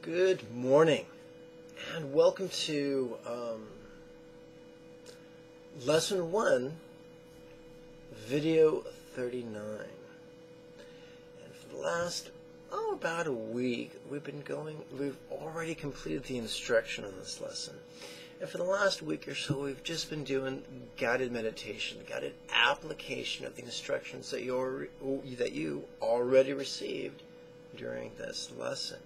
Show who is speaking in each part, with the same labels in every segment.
Speaker 1: Good morning, and welcome to Lesson 1, Video 39. And for the last, about a week, we've already completed the instruction on this lesson. And for the last week or so, we've just been doing guided meditation, guided application of the instructions that you already received during this lesson.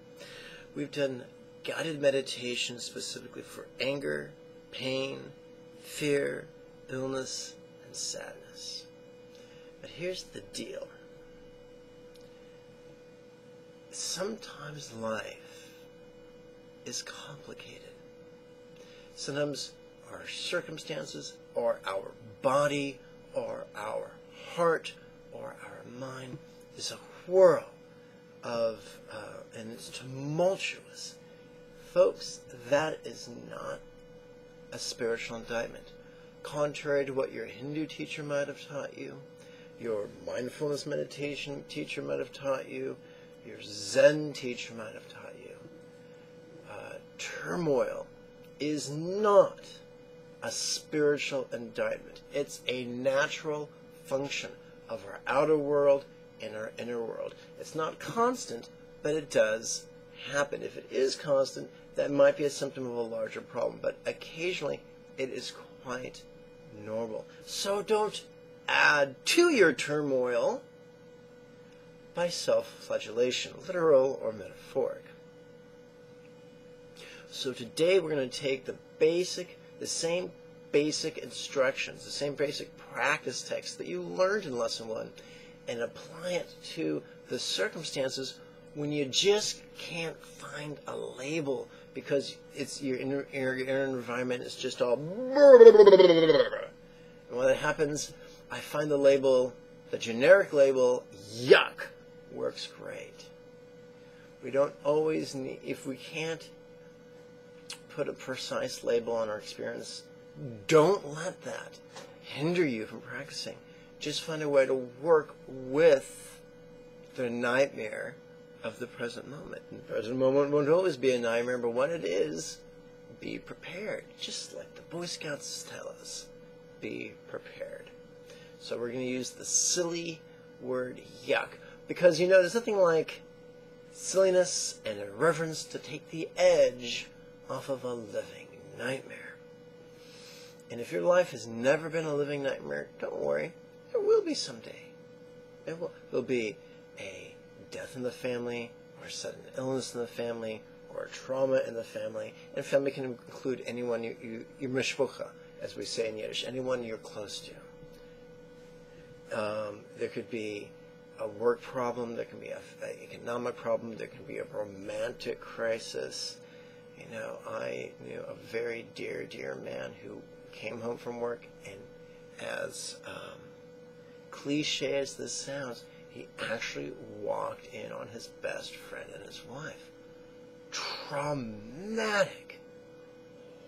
Speaker 1: We've done guided meditation specifically for anger, pain, fear, illness, and sadness. But here's the deal. Sometimes life is complicated. Sometimes our circumstances, or our body, or our heart, or our mind is a whirl of, and it's tumultuous. Folks, that is not a spiritual indictment. Contrary to what your Hindu teacher might have taught you, your mindfulness meditation teacher might have taught you, your Zen teacher might have taught you, turmoil is not a spiritual indictment. It's a natural function of our outer world and our inner world. It's not constant, but it does happen. If it is constant, that might be a symptom of a larger problem, but occasionally it is quite normal. So don't add to your turmoil by self-flagellation, literal or metaphoric. So today we're going to take the same basic instructions, the same basic practice text that you learned in Lesson 1 and apply it to the circumstances when you just can't find a label because it's your inner environment is just all. And when that happens, I find the generic label, yuck, works great. We don't always need, if we can't put a precise label on our experience, don't let that hinder you from practicing. Just find a way to work with the nightmare of the present moment. And the present moment won't always be a nightmare, but when it is, be prepared. Just like the Boy Scouts tell us, be prepared. So we're going to use the silly word yuck. Because, there's nothing like silliness and irreverence to take the edge off of a living nightmare. And if your life has never been a living nightmare, don't worry. There will be someday. There'll be a death in the family, or a sudden illness in the family, or a trauma in the family. And family can include anyone your mishpucha, as we say in Yiddish, anyone you're close to. There could be a work problem, there can be an economic problem, there can be a romantic crisis. I knew a very dear, dear man who came home from work, and as cliche as this sounds, he actually walked in on his best friend and his wife. Traumatic.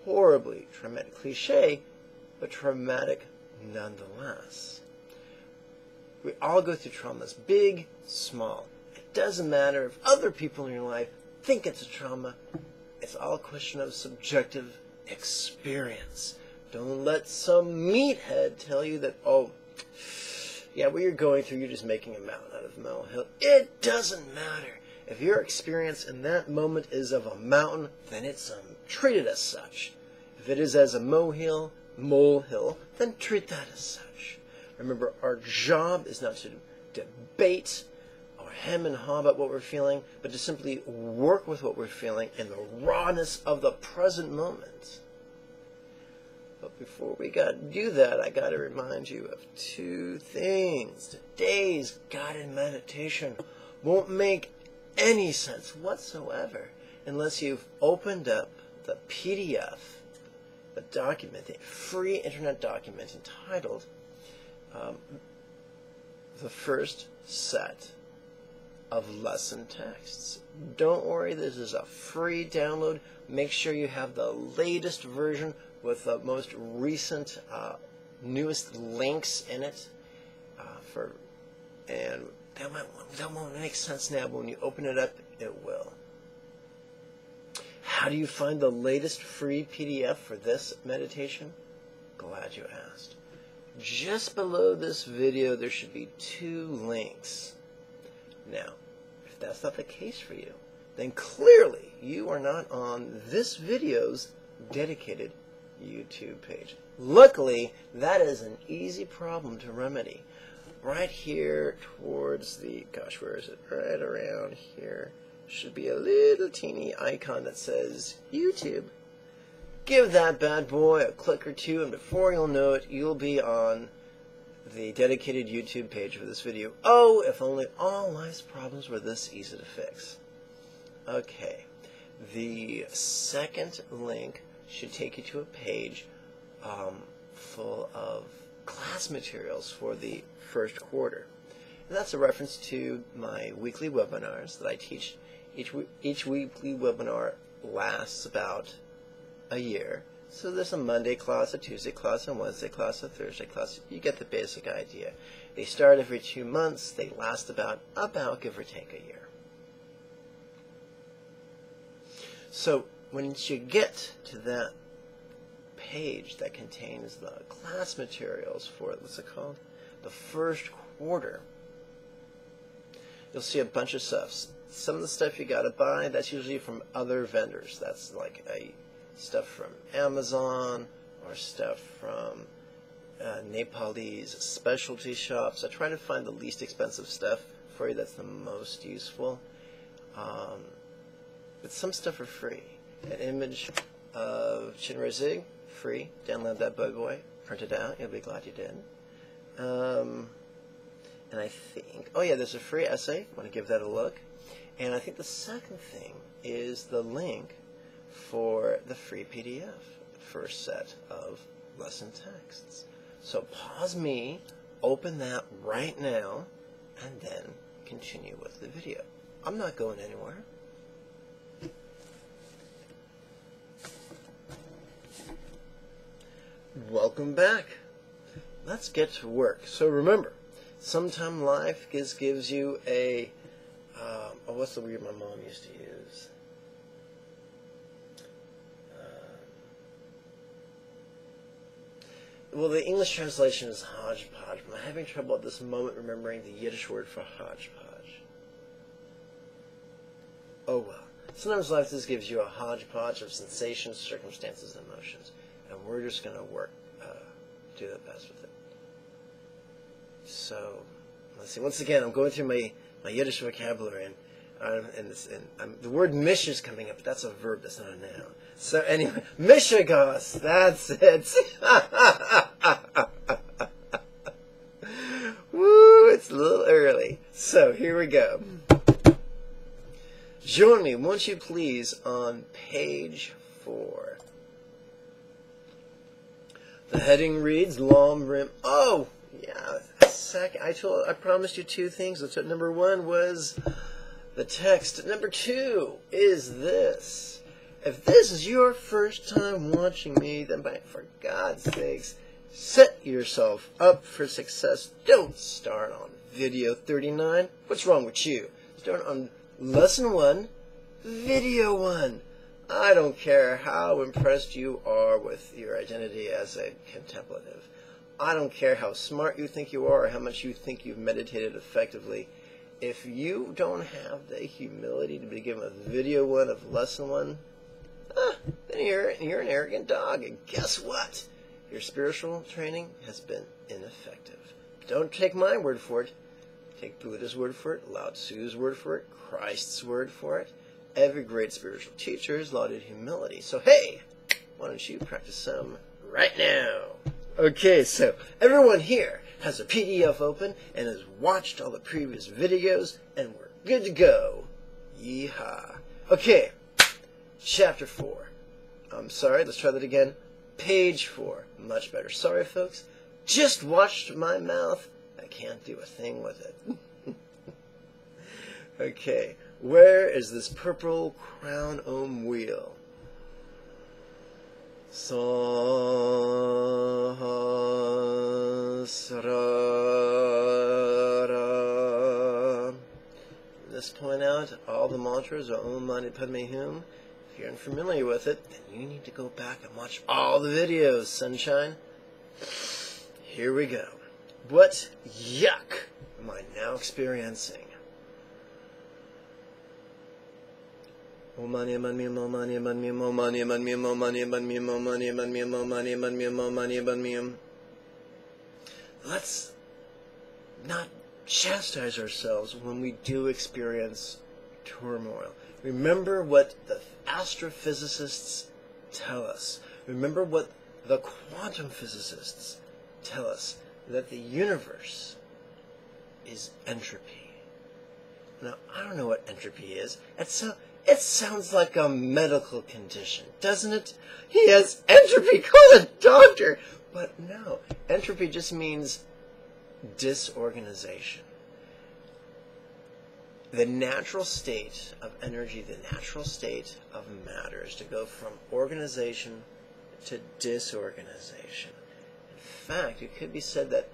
Speaker 1: Horribly traumatic. Cliche, but traumatic nonetheless. We all go through traumas, big, small. It doesn't matter if other people in your life think it's a trauma. It's all a question of subjective experience. Don't let some meathead tell you that, what you're going through, you're just making a mountain out of a molehill. It doesn't matter. If your experience in that moment is of a mountain, then it's treat it as such. If it is as a molehill, then treat that as such. Remember, our job is not to debate or hem and haw about what we're feeling, but to simply work with what we're feeling in the rawness of the present moment. But before we do that, I got to remind you of two things. Today's guided meditation won't make any sense whatsoever unless you've opened up the PDF, the document, the free internet document entitled The First Set of Lesson Texts. Don't worry, this is a free download. Make sure you have the latest version with the most recent, newest links in it. And that won't make sense now, but when you open it up, it will. How do you find the latest free PDF for this meditation? Glad you asked. Just below this video, there should be 2 links. Now, if that's not the case for you, then clearly you are not on this video's dedicated YouTube page. Luckily, that is an easy problem to remedy. Right here towards the, gosh, where is it? Right around here should be a little teeny icon that says YouTube. Give that bad boy a click or 2, and before you'll know it, you'll be on the dedicated YouTube page for this video. Oh, if only all life's problems were this easy to fix. Okay, the second link should take you to a page full of class materials for the first quarter. And that's a reference to my weekly webinars that I teach. Each weekly webinar lasts about a year. So there's a Monday class, a Tuesday class, a Wednesday class, a Thursday class. You get the basic idea. They start every 2 months. They last about give or take a year. So when you get to that page that contains the class materials for, what's it called? The first quarter, you'll see a bunch of stuff. Some of the stuff you gotta buy, that's usually from other vendors. That's like stuff from Amazon or stuff from Nepalese specialty shops. I try to find the least expensive stuff for you that's the most useful. But some stuff are free. An image of Chinray Zig, free. Download that bad boy, print it out. You'll be glad you did. And I think, oh yeah, there's a free essay. Want to give that a look. And I think the second thing is the link for the free PDF, first set of lesson texts. So pause me, open that right now, and then continue with the video. I'm not going anywhere. Welcome back. Let's get to work. So remember, sometime life gives you a, oh, what's the word my mom used to use? Well, the English translation is hodgepodge, but I'm having trouble at this moment remembering the Yiddish word for hodgepodge. Oh well. Sometimes life just gives you a hodgepodge of sensations, circumstances, and emotions, and we're just going to do the best with it. So, let's see. Once again, I'm going through my Yiddish vocabulary, and the word mish is coming up, but that's a verb, that's not a noun. So anyway, mishigas, that's it. Woo, it's a little early. So here we go. Join me, won't you please, on page 4. The heading reads Long Rim. Oh, yeah. I promised you 2 things. So number 1 was the text. Number 2 is this. If this is your first time watching me, then for God's sakes, set yourself up for success. Don't start on video 39. What's wrong with you? Start on lesson 1, video 1. I don't care how impressed you are with your identity as a contemplative. I don't care how smart you think you are or how much you think you've meditated effectively. If you don't have the humility to be given a video 1 of lesson 1, then you're an arrogant dog. And guess what? Your spiritual training has been ineffective. Don't take my word for it. Take Buddha's word for it, Lao Tzu's word for it, Christ's word for it. Every great spiritual teacher has lauded humility. So hey, why don't you practice some right now? Okay, so everyone here has a PDF open and has watched all the previous videos, and we're good to go. Yeehaw. Okay, chapter 4. I'm sorry, let's try that again. Page 4. Much better. Sorry, folks. Just watched my mouth. I can't do a thing with it. Okay, where is this purple crown ohm wheel? From this point out, all the mantras are Om Mani Padme Hum. If you're unfamiliar with it, then you need to go back and watch all the videos, sunshine. Here we go. What yuck am I now experiencing? More money, money, more money, money, more money, money, more money, money, more money, money, more money, money, more money, money. Let's not chastise ourselves when we do experience turmoil. Remember what the astrophysicists tell us. Remember what the quantum physicists tell us, that the universe is entropy. Now, I don't know what entropy is. It sounds like a medical condition, doesn't it? He has entropy, call a doctor! But no, entropy just means disorganization. The natural state of energy, the natural state of matter is to go from organization to disorganization. In fact, it could be said that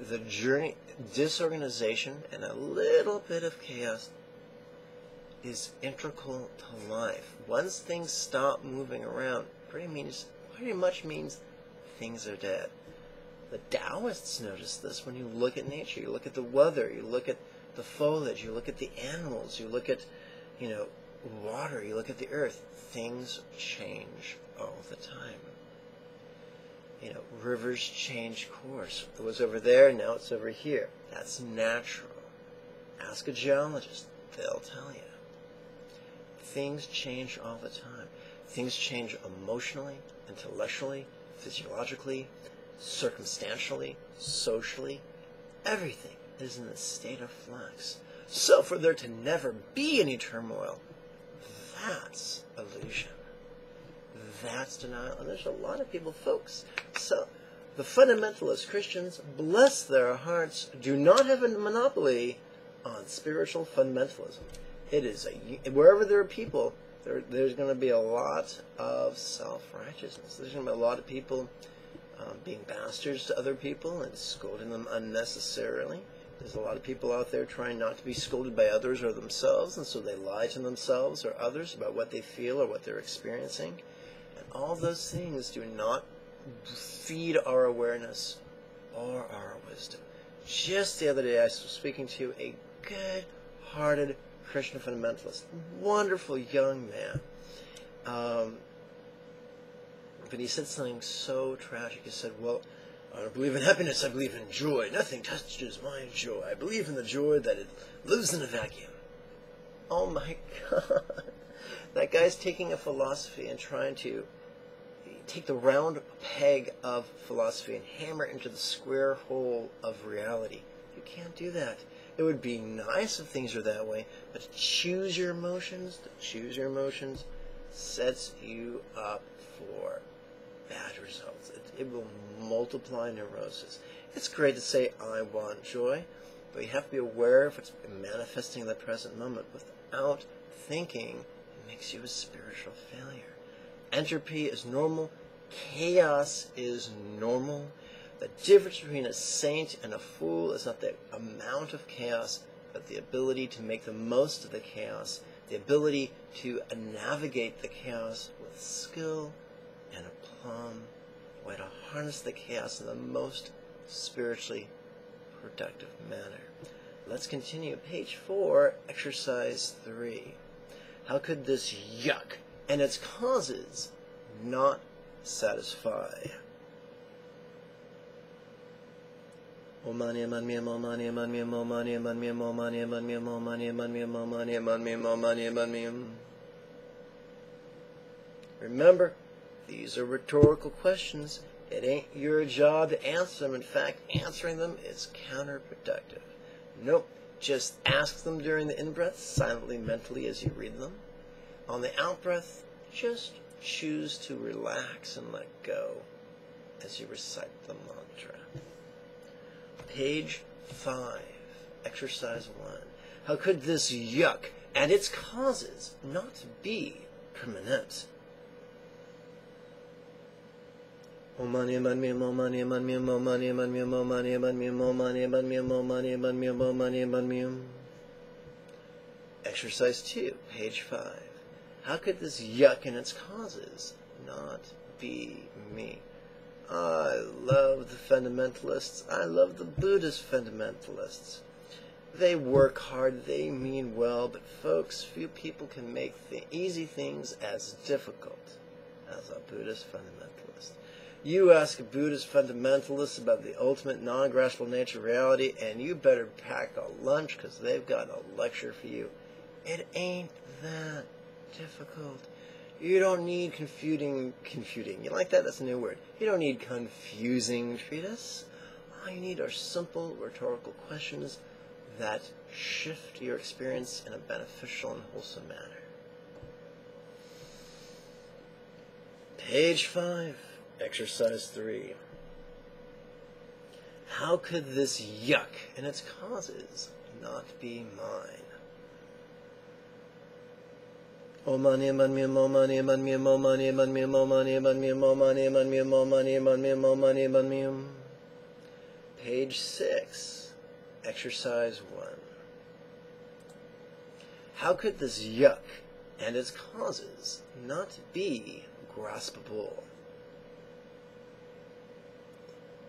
Speaker 1: the journey, disorganization and a little bit of chaos is integral to life. Once things stop moving around, pretty much means things are dead. The Taoists notice this when you look at nature. You look at the weather, you look at the foliage, you look at the animals, you look at, water, you look at the earth. Things change all the time. Rivers change course. It was over there, now it's over here. That's natural. Ask a geologist, they'll tell you. Things change all the time. Things change emotionally, intellectually, physiologically, circumstantially, socially. Everything is in a state of flux. So for there to never be any turmoil, that's illusion. That's denial. And there's a lot of people, folks. So the fundamentalist Christians, bless their hearts, do not have a monopoly on spiritual fundamentalism. It is wherever there are people, there's going to be a lot of self-righteousness. There's going to be a lot of people being bastards to other people and scolding them unnecessarily. There's a lot of people out there trying not to be scolded by others or themselves, and so they lie to themselves or others about what they feel or what they're experiencing. And all those things do not feed our awareness or our wisdom. Just the other day I was speaking to a good-hearted Christian fundamentalist, wonderful young man. But he said something so tragic. He said, well, I don't believe in happiness, I believe in joy. Nothing touches my joy. I believe in the joy that it lives in a vacuum. Oh my God. That guy's taking a philosophy and trying to take the round peg of philosophy and hammer it into the square hole of reality. You can't do that. It would be nice if things were that way, but to choose your emotions sets you up for bad results. It will multiply neurosis. It's great to say, I want joy, but you have to be aware if it's manifesting in the present moment. Without thinking, it makes you a spiritual failure. Entropy is normal. Chaos is normal. The difference between a saint and a fool is not the amount of chaos, but the ability to make the most of the chaos, the ability to navigate the chaos with skill and aplomb, way to harness the chaos in the most spiritually productive manner. Let's continue. Page 4, exercise 3. How could this yuck and its causes not satisfy? Remember, these are rhetorical questions. It ain't your job to answer them. In fact, answering them is counterproductive. Nope. Just ask them during the in-breath, silently, mentally as you read them. On the out-breath, just choose to relax and let go as you recite the mantra. Page 5, exercise 1. How could this yuck and its causes not be permanent? Exercise 2, page 5. How could this yuck and its causes not be me? I love the fundamentalists. I love the Buddhist fundamentalists. They work hard, they mean well, but folks, few people can make the easy things as difficult as a Buddhist fundamentalist. You ask a Buddhist fundamentalist about the ultimate non-graspable nature of reality, and you better pack a lunch because they've got a lecture for you. It ain't that difficult. You don't need confuting. You like that? That's a new word. You don't need confusing treatise. All you need are simple rhetorical questions that shift your experience in a beneficial and wholesome manner. Page 5, exercise 3. How could this yuck and its causes not be mine? O money, money, mo money, money, mo money, money, mo money, money, mo money, money, mo money, money, mo money, money. Page 6, exercise 1. How could this yuck and its causes not be graspable?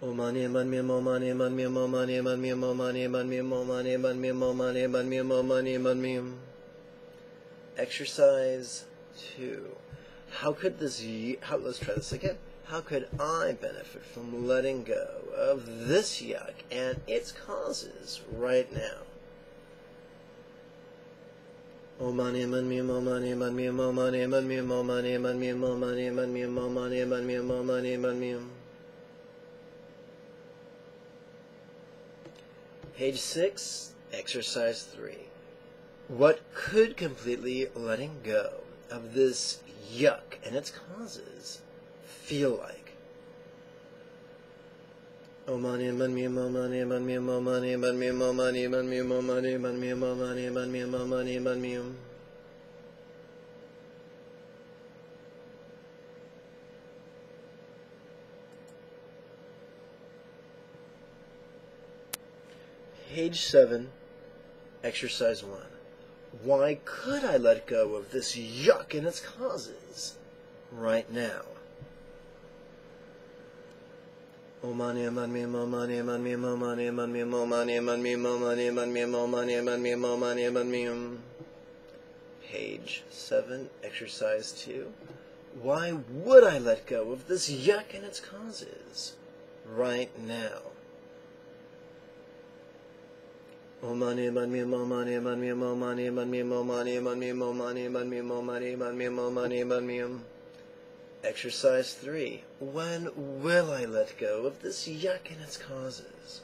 Speaker 1: O money, money, mo money, money, mo money, money, mo money, money, mo money, money, mo money, money, mo money, money. Exercise 2. How could this let's try this again. How could I benefit from letting go of this yuck and its causes right now? O money, money, mo money, money, mo money, money, mo money, money, mo money, money, mo money, money, mo money, money. Page 6, exercise 3. What could completely letting go of this yuck and its causes feel like? O money, money, mo money, money, mo money, money, mo money, money, mo money, money, mo money, money, mo money, money. Page 7, exercise 1. Why could I let go of this yuck and its causes right now? O money, money, mo money, money, mo money, money, mo money, money, mo money, money, mo money, money, mo money, money. Page 7, exercise 2. Why would I let go of this yuck and its causes right now? O money, money, mo money, money, mo money, money, mo money, money, mo money, money, mo money, money, mo money, money. Exercise 3. When will I let go of this yuck and its causes?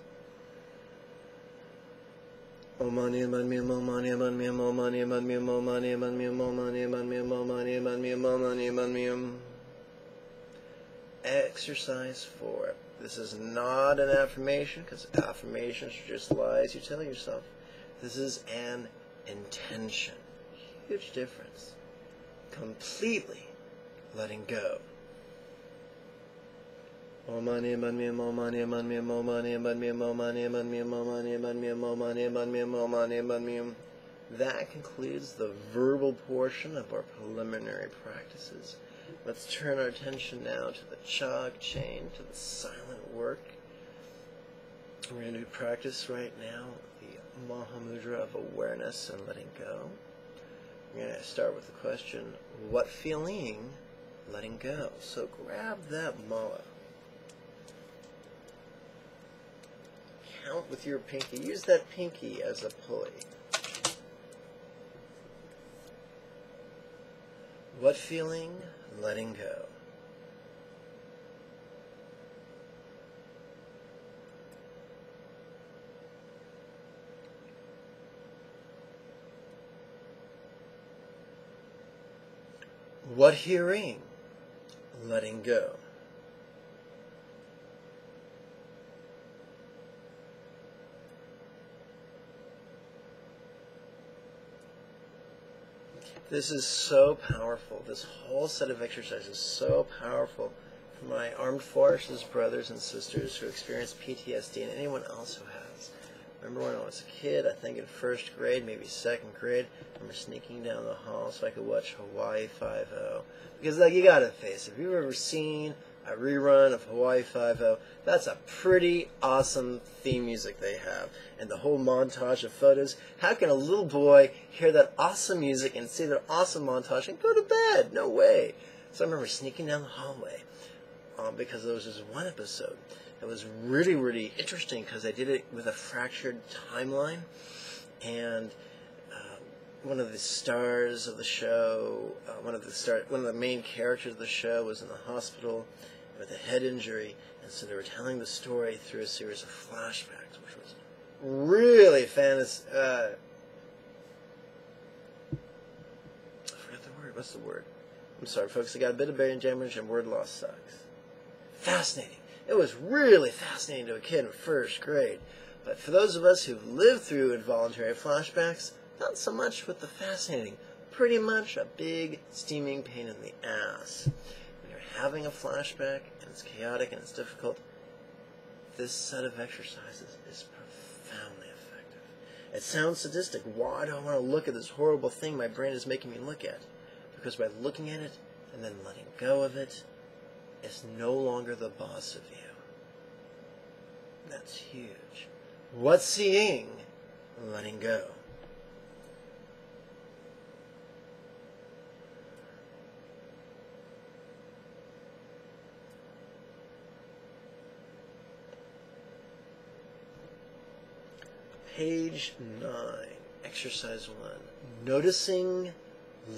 Speaker 1: O money, money, mo money, money, mo money, money, mo money, money, mo money, money, mo money, money, mo money, money. Exercise 4. This is not an affirmation, because affirmations are just lies you tell yourself. This is an intention. Huge difference. Completely letting go. O money, money, mo money, money, mo money, money, mo money, money, mo money, money, mo money, money, mo money, money. That concludes the verbal portion of our preliminary practices. Let's turn our attention now to the chog chain, to the silent work. We're going to do practice right now, the Mahamudra of awareness and letting go. We're going to start with the question, what feeling letting go? So grab that mala. Count with your pinky. Use that pinky as a pulley. What feeling letting go? What hearing letting go? This is so powerful. This whole set of exercises is so powerful for my armed forces brothers and sisters who experience PTSD and anyone else who has. remember when I was a kid, I think in first grade, maybe second grade, I remember sneaking down the hall so I could watch Hawaii Five-0. Because, like, you gotta face it, if you've ever seen a rerun of Hawaii Five-0, that's a pretty awesome theme music they have. And the whole montage of photos. How can a little boy hear that awesome music and see their awesome montage and go to bed? No way. So I remember sneaking down the hallway because there was this one episode that was really, really interesting because I did it with a fractured timeline. And one of the stars of the show, one of the main characters of the show was in the hospital with a head injury, and so they were telling the story through a series of flashbacks, which was really fantastic. I forgot the word. What's the word? I'm sorry, folks. I got a bit of brain damage and word loss sucks. Fascinating. It was really fascinating to a kid in first grade. But for those of us who've lived through involuntary flashbacks, not so much with the fascinating. Pretty much a big, steaming pain in the ass. When you're having a flashback, and it's chaotic and it's difficult, this set of exercises is profoundly effective. It sounds sadistic. Why do I want to look at this horrible thing my brain is making me look at? Because by looking at it and then letting go of it, it's no longer the boss of you. That's huge. What's seeing? Letting go. Page 9, Exercise 1, Noticing,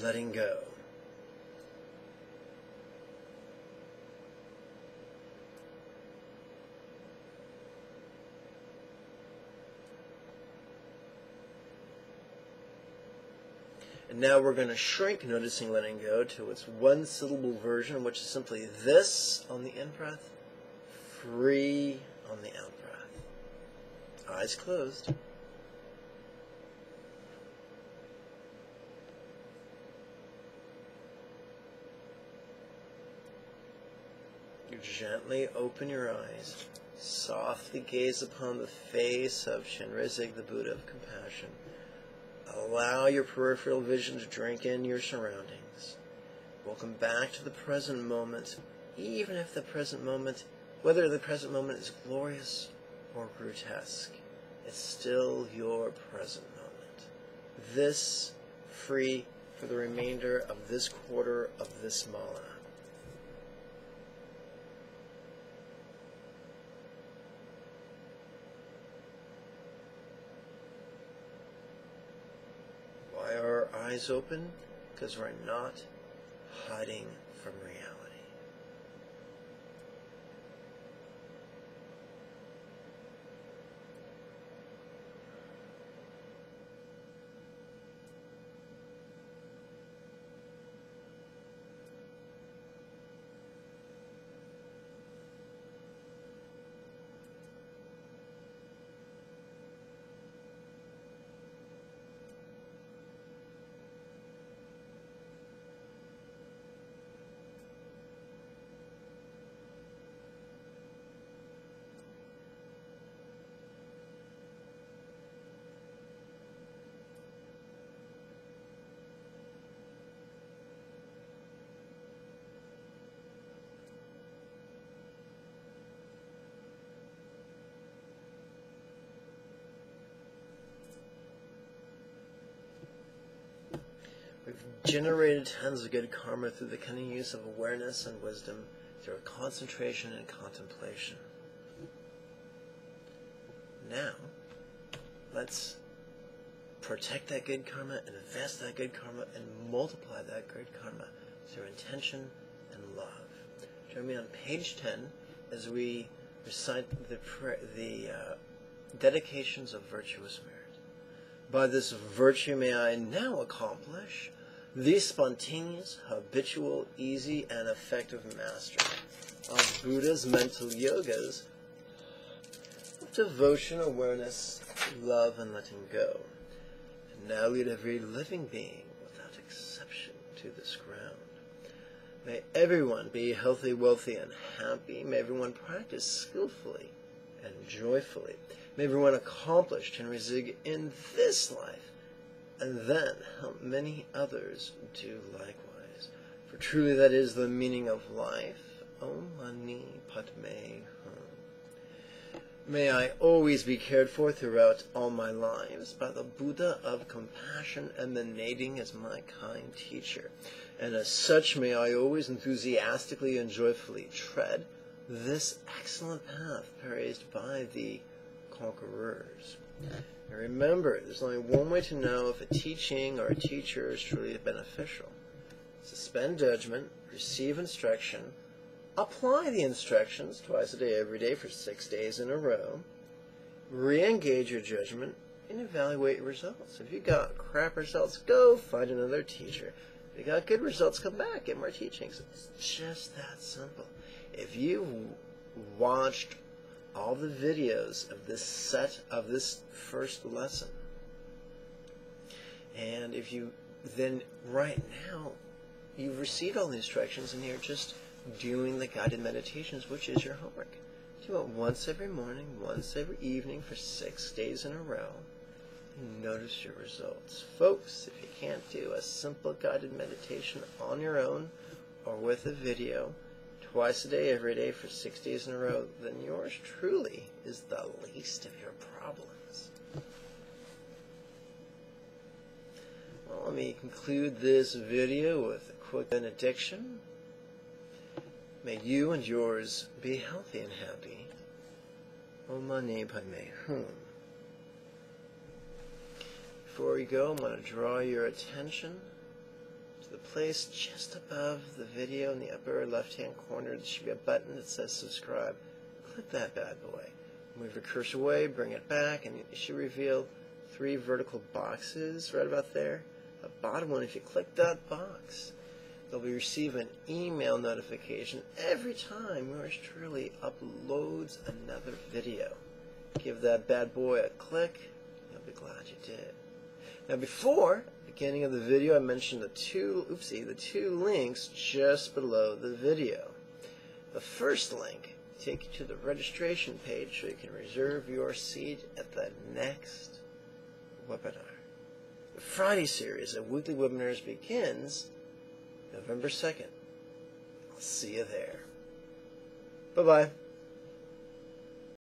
Speaker 1: Letting Go. And now we're going to shrink Noticing, Letting Go to its one-syllable version, which is simply this on the in-breath, free on the out-breath. Eyes closed. You gently open your eyes, softly gaze upon the face of Shinrezig, the Buddha of compassion. Allow your peripheral vision to drink in your surroundings. Welcome back to the present moment, even if the present moment, whether the present moment is glorious or grotesque, it's still your present moment. This free for the remainder of this quarter of this mala. Why are our eyes open? Because we're not hiding from reality. We've generated tons of good karma through the cunning use of awareness and wisdom, through concentration and contemplation. Now, let's protect that good karma, invest that good karma, and multiply that good karma through intention and love. Join me on page 10 as we recite the dedications of virtuous merit. By this virtue may I now accomplish the spontaneous, habitual, easy, and effective mastery of Buddha's mental yogas of devotion, awareness, love, and letting go. And now lead every living being, without exception, to this ground. May everyone be healthy, wealthy, and happy. May everyone practice skillfully and joyfully. may everyone accomplish and resig in this life, and then help many others do likewise. For truly that is the meaning of life. Om Mani Padme Hum. May I always be cared for throughout all my lives by the Buddha of compassion emanating as my kind teacher, and as such may I always enthusiastically and joyfully tread this excellent path praised by the conquerors. And remember, there's only one way to know if a teaching or a teacher is truly beneficial. Suspend judgment, receive instruction, apply the instructions twice a day every day for 6 days in a row, re-engage your judgment, and evaluate your results. If you got crap results, go find another teacher. If you got good results, come back, get more teachings. It's just that simple. If you watched all the videos of this first lesson, and if you then right now you've received all the instructions and you're just doing the guided meditations, which is your homework. Do it once every morning, once every evening for 6 days in a row, and notice your results. Folks, if you can't do a simple guided meditation on your own or with a video twice a day, every day for 6 days in a row, then yours truly is the least of your problems. Well, let me conclude this video with a quick benediction. May you and yours be healthy and happy. Om Mani Padme Hum. Before we go, I'm going to draw your attention to the place just above the video in the upper left-hand corner. There should be a button that says subscribe. Click that bad boy. Move your cursor away, bring it back, and it should reveal 3 vertical boxes right about there. The bottom one, if you click that box, you'll receive an email notification every time yours truly uploads another video. Give that bad boy a click. You'll be glad you did. Now before the beginning of the video, I mentioned the two links just below the video. The first link will take you to the registration page so you can reserve your seat at the next webinar. The Friday series of weekly webinars begins November 2nd. I'll see you there. Bye-bye.